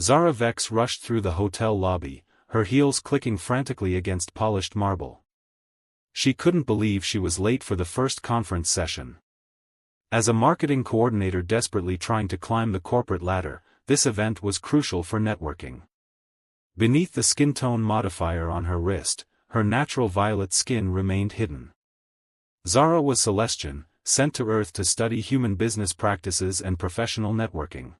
Zara Vex rushed through the hotel lobby, her heels clicking frantically against polished marble. She couldn't believe she was late for the first conference session. As a marketing coordinator desperately trying to climb the corporate ladder, this event was crucial for networking. Beneath the skin tone modifier on her wrist, her natural violet skin remained hidden. Zara was Celestian, sent to Earth to study human business practices and professional networking.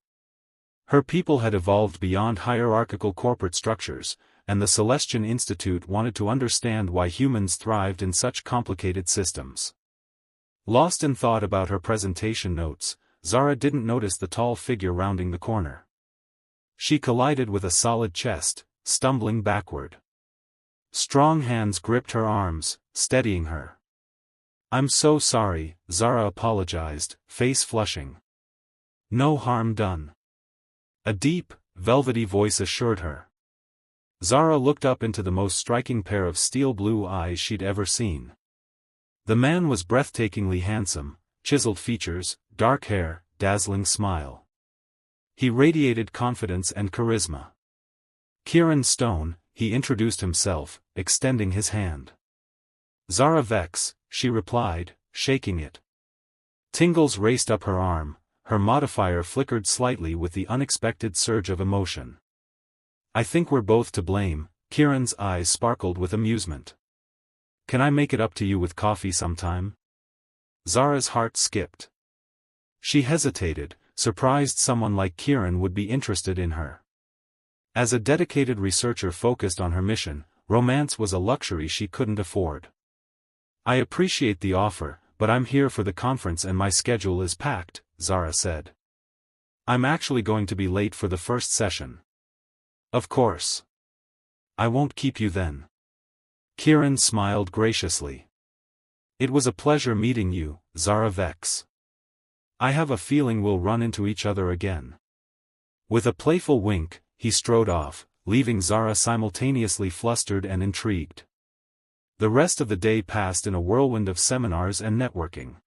Her people had evolved beyond hierarchical corporate structures, and the Celestian Institute wanted to understand why humans thrived in such complicated systems. Lost in thought about her presentation notes, Zara didn't notice the tall figure rounding the corner. She collided with a solid chest, stumbling backward. Strong hands gripped her arms, steadying her. "I'm so sorry," Zara apologized, face flushing. "No harm done," a deep, velvety voice assured her. Zara looked up into the most striking pair of steel blue eyes she'd ever seen. The man was breathtakingly handsome, chiseled features, dark hair, dazzling smile. He radiated confidence and charisma. "Kieran Stone," he introduced himself, extending his hand. "Zara Vex," she replied, shaking it. Tingles raced up her arm, her modifier flickered slightly with the unexpected surge of emotion. "I think we're both to blame," Kieran's eyes sparkled with amusement. "Can I make it up to you with coffee sometime?" Zara's heart skipped. She hesitated, surprised someone like Kieran would be interested in her. As a dedicated researcher focused on her mission, romance was a luxury she couldn't afford. "I appreciate the offer, but I'm here for the conference and my schedule is packed," Zara said. "I'm actually going to be late for the first session." "Of course. I won't keep you then." Kieran smiled graciously. "It was a pleasure meeting you, Zara Vex. I have a feeling we'll run into each other again." With a playful wink, he strode off, leaving Zara simultaneously flustered and intrigued. The rest of the day passed in a whirlwind of seminars and networking.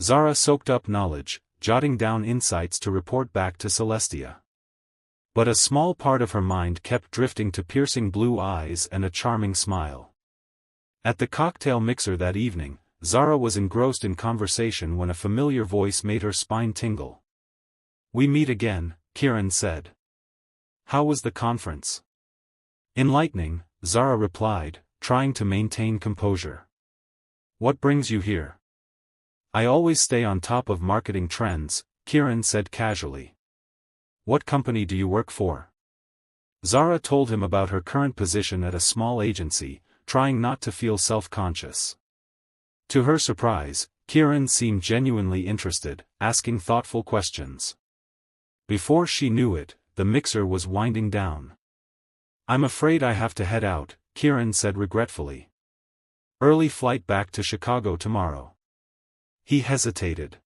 Zara soaked up knowledge, jotting down insights to report back to Celestia. But a small part of her mind kept drifting to piercing blue eyes and a charming smile. At the cocktail mixer that evening, Zara was engrossed in conversation when a familiar voice made her spine tingle. "We meet again," Kieran said. "How was the conference?" "Enlightening," Zara replied, trying to maintain composure. "What brings you here?" "I always stay on top of marketing trends," Kieran said casually. "What company do you work for?" Zara told him about her current position at a small agency, trying not to feel self-conscious. To her surprise, Kieran seemed genuinely interested, asking thoughtful questions. Before she knew it, the mixer was winding down. "I'm afraid I have to head out," Kieran said regretfully. "Early flight back to Chicago tomorrow." He hesitated.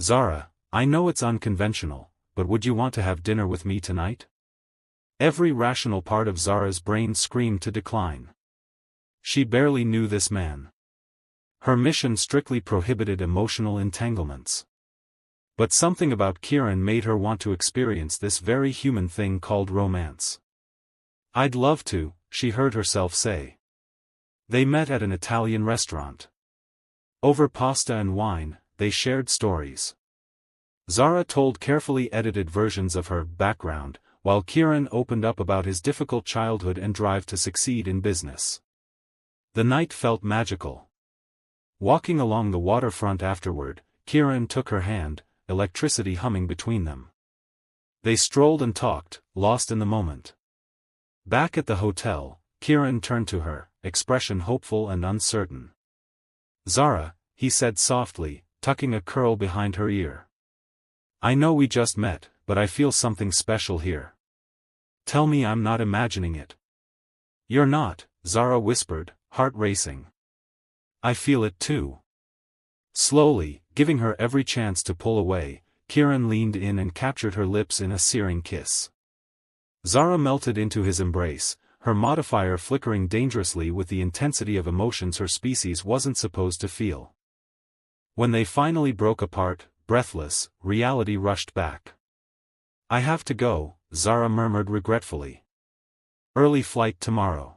"Zara, I know it's unconventional, but would you want to have dinner with me tonight?" Every rational part of Zara's brain screamed to decline. She barely knew this man. Her mission strictly prohibited emotional entanglements. But something about Kieran made her want to experience this very human thing called romance. "I'd love to," she heard herself say. They met at an Italian restaurant. Over pasta and wine, they shared stories. Zara told carefully edited versions of her background, while Kieran opened up about his difficult childhood and drive to succeed in business. The night felt magical. Walking along the waterfront afterward, Kieran took her hand, electricity humming between them. They strolled and talked, lost in the moment. Back at the hotel, Kieran turned to her, expression hopeful and uncertain. "Zara," he said softly, tucking a curl behind her ear. "I know we just met, but I feel something special here. Tell me I'm not imagining it." "You're not," Zara whispered, heart racing. "I feel it too." Slowly, giving her every chance to pull away, Kieran leaned in and captured her lips in a searing kiss. Zara melted into his embrace, her modifier flickering dangerously with the intensity of emotions her species wasn't supposed to feel. When they finally broke apart, breathless, reality rushed back. "I have to go," Zara murmured regretfully. Early flight tomorrow.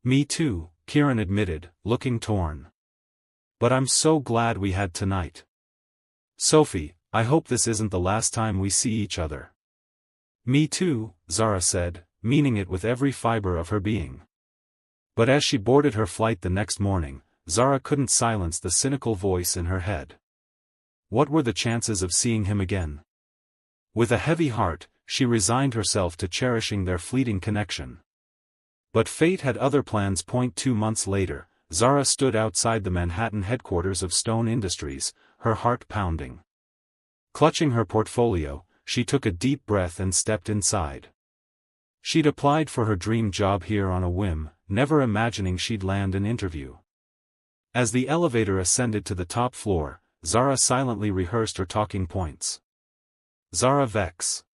Me too, Kieran admitted, looking torn. But I'm so glad we had tonight. Sophie, I hope this isn't the last time we see each other. Me too, Zara said, meaning it with every fiber of her being. But as she boarded her flight the next morning, Zara couldn't silence the cynical voice in her head. What were the chances of seeing him again? With a heavy heart, she resigned herself to cherishing their fleeting connection. But fate had other plans. 2 months later, Zara stood outside the Manhattan headquarters of Stone Industries, her heart pounding. Clutching her portfolio, she took a deep breath and stepped inside. She'd applied for her dream job here on a whim, never imagining she'd land an interview. As the elevator ascended to the top floor, Zara silently rehearsed her talking points. Zara Vex.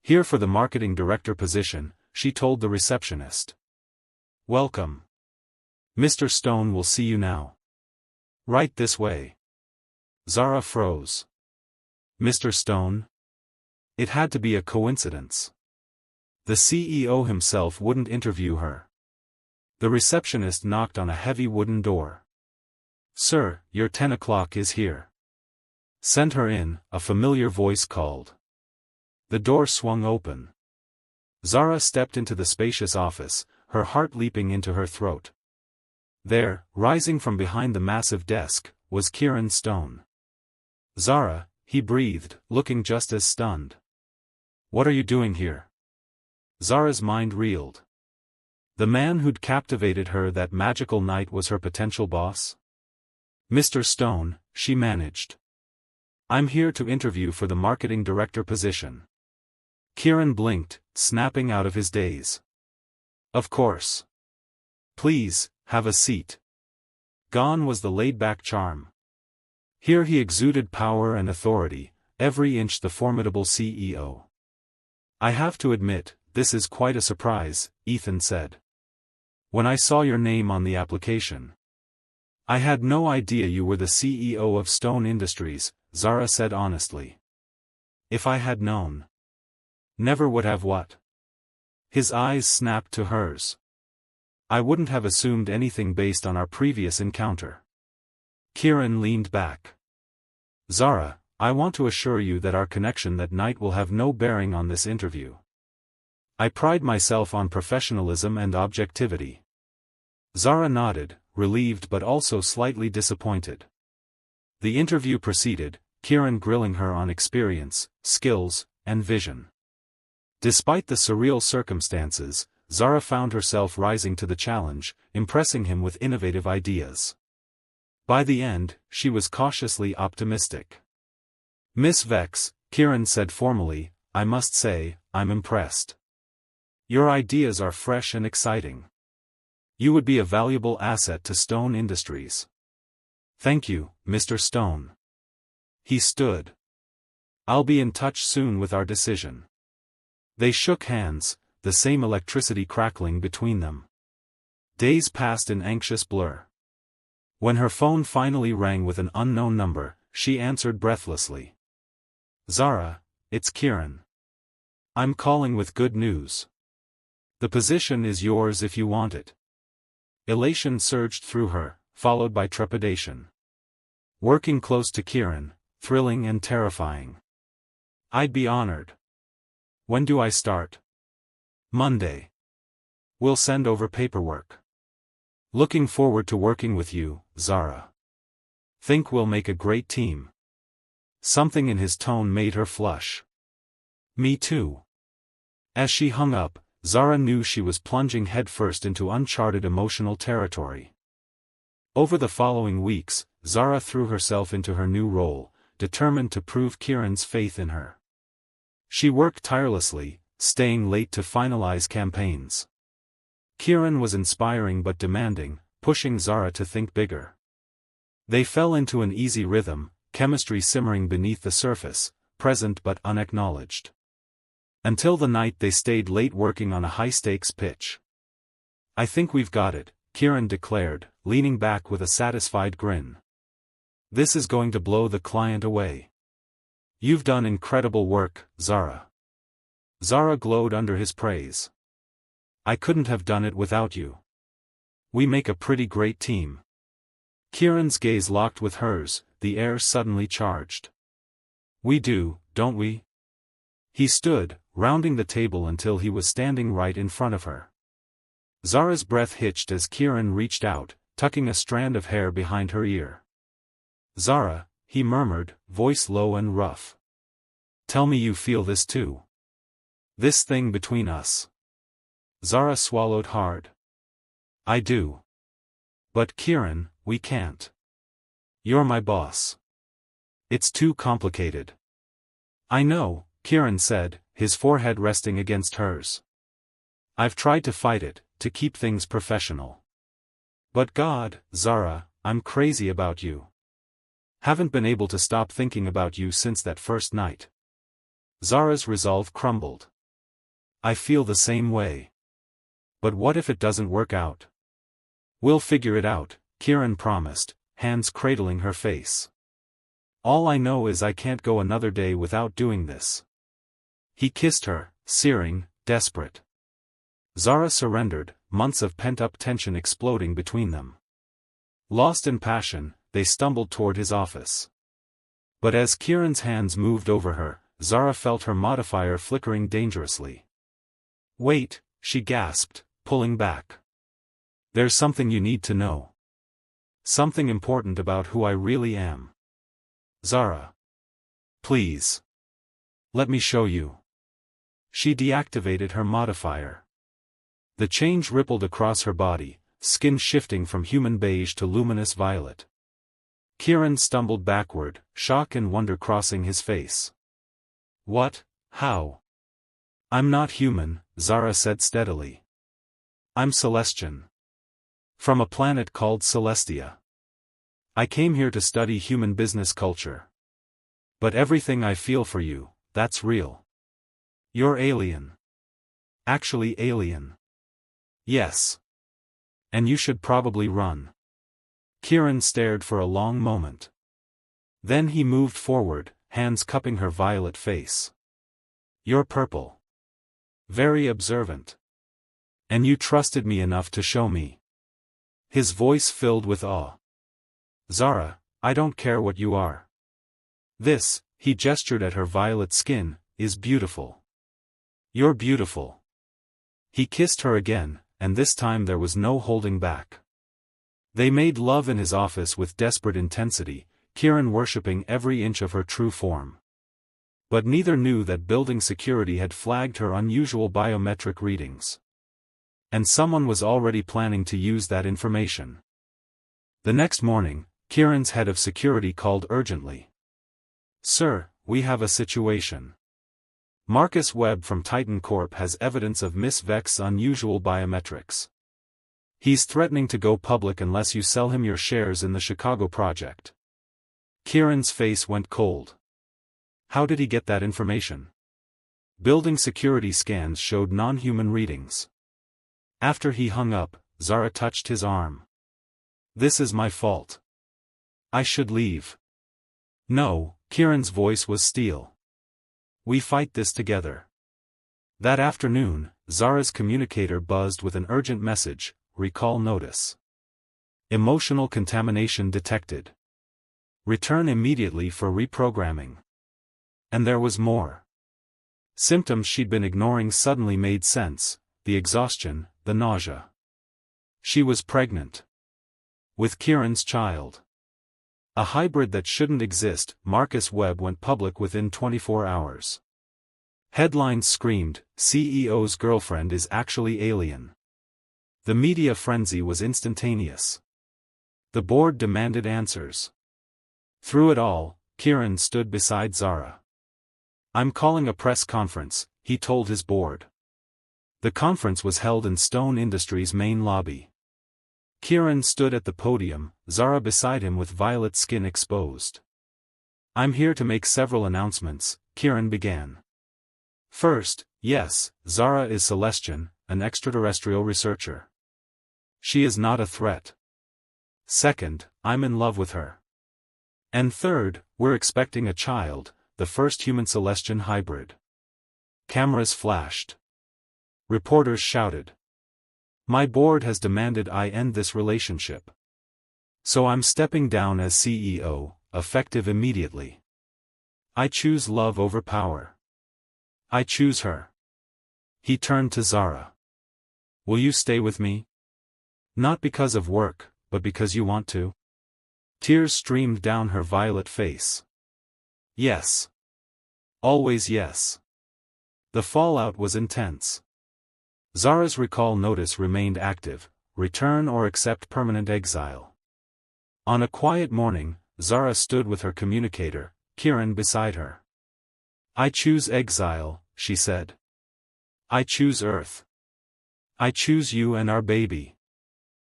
Here for the marketing director position, she told the receptionist. Welcome. Mr. Stone will see you now. Right this way. Zara froze. Mr. Stone? It had to be a coincidence. The CEO himself wouldn't interview her. The receptionist knocked on a heavy wooden door. Sir, your 10 o'clock is here. Send her in, a familiar voice called. The door swung open. Zara stepped into the spacious office, her heart leaping into her throat. There, rising from behind the massive desk, was Kieran Stone. Zara, he breathed, looking just as stunned. What are you doing here? Zara's mind reeled. The man who'd captivated her that magical night was her potential boss? Mr. Stone, she managed. I'm here to interview for the marketing director position. Kieran blinked, snapping out of his daze. Of course. Please, have a seat. Gone was the laid-back charm. Here he exuded power and authority, every inch the formidable CEO. I have to admit, this is quite a surprise, Ethan said. When I saw your name on the application. I had no idea you were the CEO of Stone Industries, Zara said honestly. If I had known. Never would have what? His eyes snapped to hers. I wouldn't have assumed anything based on our previous encounter. Kieran leaned back. Zara, I want to assure you that our connection that night will have no bearing on this interview. I pride myself on professionalism and objectivity. Zara nodded, relieved but also slightly disappointed. The interview proceeded, Kieran grilling her on experience, skills, and vision. Despite the surreal circumstances, Zara found herself rising to the challenge, impressing him with innovative ideas. By the end, she was cautiously optimistic. Miss Vex, Kieran said formally, I must say, I'm impressed. Your ideas are fresh and exciting. You would be a valuable asset to Stone Industries. Thank you, Mr. Stone. He stood. I'll be in touch soon with our decision. They shook hands, the same electricity crackling between them. Days passed in anxious blur. When her phone finally rang with an unknown number, she answered breathlessly. Zara, it's Kieran. I'm calling with good news. The position is yours if you want it. Elation surged through her, followed by trepidation. Working close to Kieran, thrilling and terrifying. I'd be honored. When do I start? Monday. We'll send over paperwork. Looking forward to working with you, Zara. Think we'll make a great team. Something in his tone made her flush. Me too. As she hung up, Zara knew she was plunging headfirst into uncharted emotional territory. Over the following weeks, Zara threw herself into her new role, determined to prove Kieran's faith in her. She worked tirelessly, staying late to finalize campaigns. Kieran was inspiring but demanding, pushing Zara to think bigger. They fell into an easy rhythm, chemistry simmering beneath the surface, present but unacknowledged. Until the night they stayed late working on a high-stakes pitch. I think we've got it, Kieran declared, leaning back with a satisfied grin. This is going to blow the client away. You've done incredible work, Zara. Zara glowed under his praise. I couldn't have done it without you. We make a pretty great team. Kieran's gaze locked with hers, the air suddenly charged. We do, don't we? He stood, rounding the table until he was standing right in front of her. Zara's breath hitched as Kieran reached out, tucking a strand of hair behind her ear. Zara, he murmured, voice low and rough. Tell me you feel this too. This thing between us. Zara swallowed hard. I do. But Kieran, we can't. You're my boss. It's too complicated. I know, Kieran said, his forehead resting against hers. I've tried to fight it, to keep things professional. But God, Zara, I'm crazy about you. Haven't been able to stop thinking about you since that first night. Zara's resolve crumbled. I feel the same way. But what if it doesn't work out? We'll figure it out, Kieran promised, hands cradling her face. All I know is I can't go another day without doing this. He kissed her, searing, desperate. Zara surrendered, months of pent-up tension exploding between them. Lost in passion, they stumbled toward his office. But as Kieran's hands moved over her, Zara felt her modifier flickering dangerously. Wait, she gasped, pulling back. There's something you need to know. Something important about who I really am. Zara. Please. Let me show you. She deactivated her modifier. The change rippled across her body, skin shifting from human beige to luminous violet. Kieran stumbled backward, shock and wonder crossing his face. What? How? I'm not human, Zara said steadily. I'm Celestian. From a planet called Celestia. I came here to study human business culture. But everything I feel for you, that's real. You're alien. Actually alien. Yes. And you should probably run. Kieran stared for a long moment. Then he moved forward, hands cupping her violet face. You're purple. Very observant. And you trusted me enough to show me. His voice filled with awe. Zara, I don't care what you are. This, he gestured at her violet skin, is beautiful. You're beautiful. He kissed her again, and this time there was no holding back. They made love in his office with desperate intensity, Kieran worshipping every inch of her true form. But neither knew that building security had flagged her unusual biometric readings. And someone was already planning to use that information. The next morning, Kieran's head of security called urgently. Sir, we have a situation. Marcus Webb from Titan Corp has evidence of Miss Vex's unusual biometrics. He's threatening to go public unless you sell him your shares in the Chicago project. Kieran's face went cold. How did he get that information? Building security scans showed non-human readings. After he hung up, Zara touched his arm. This is my fault. I should leave. No, Kieran's voice was steel. We fight this together. That afternoon, Zara's communicator buzzed with an urgent message, recall notice. Emotional contamination detected. Return immediately for reprogramming. And there was more. Symptoms she'd been ignoring suddenly made sense, the exhaustion, the nausea. She was pregnant. With Kieran's child. A hybrid that shouldn't exist. Marcus Webb went public within 24 hours. Headlines screamed, CEO's girlfriend is actually alien. The media frenzy was instantaneous. The board demanded answers. Through it all, Kieran stood beside Zara. I'm calling a press conference, he told his board. The conference was held in Stone Industries' main lobby. Kieran stood at the podium, Zara beside him with violet skin exposed. I'm here to make several announcements, Kieran began. First, yes, Zara is Celestian, an extraterrestrial researcher. She is not a threat. Second, I'm in love with her. And third, we're expecting a child, the first human Celestian hybrid. Cameras flashed. Reporters shouted. My board has demanded I end this relationship. So I'm stepping down as CEO, effective immediately. I choose love over power. I choose her. He turned to Zara. Will you stay with me? Not because of work, but because you want to? Tears streamed down her violet face. Yes. Always yes. The fallout was intense. Zara's recall notice remained active: return or accept permanent exile. On a quiet morning, Zara stood with her communicator, Kieran, beside her. I choose exile, she said. I choose Earth. I choose you and our baby.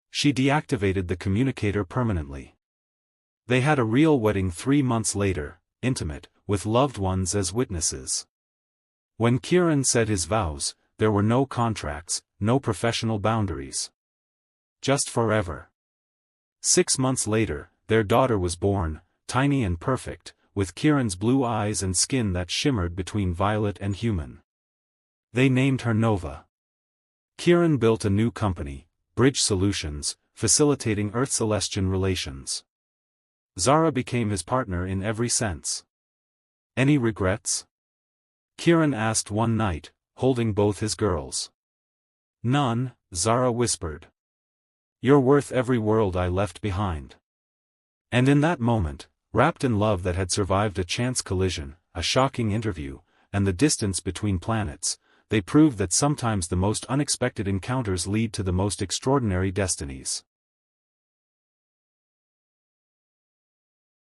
She deactivated the communicator permanently. They had a real wedding 3 months later, intimate, with loved ones as witnesses. When Kieran said his vows, there were no contracts, no professional boundaries. Just forever. 6 months later, their daughter was born, tiny and perfect, with Kieran's blue eyes and skin that shimmered between violet and human. They named her Nova. Kieran built a new company, Bridge Solutions, facilitating Earth-Celestian relations. Zara became his partner in every sense. Any regrets? Kieran asked one night, holding both his girls. None, Zara whispered. You're worth every world I left behind. And in that moment, wrapped in love that had survived a chance collision, a shocking interview, and the distance between planets, they proved that sometimes the most unexpected encounters lead to the most extraordinary destinies.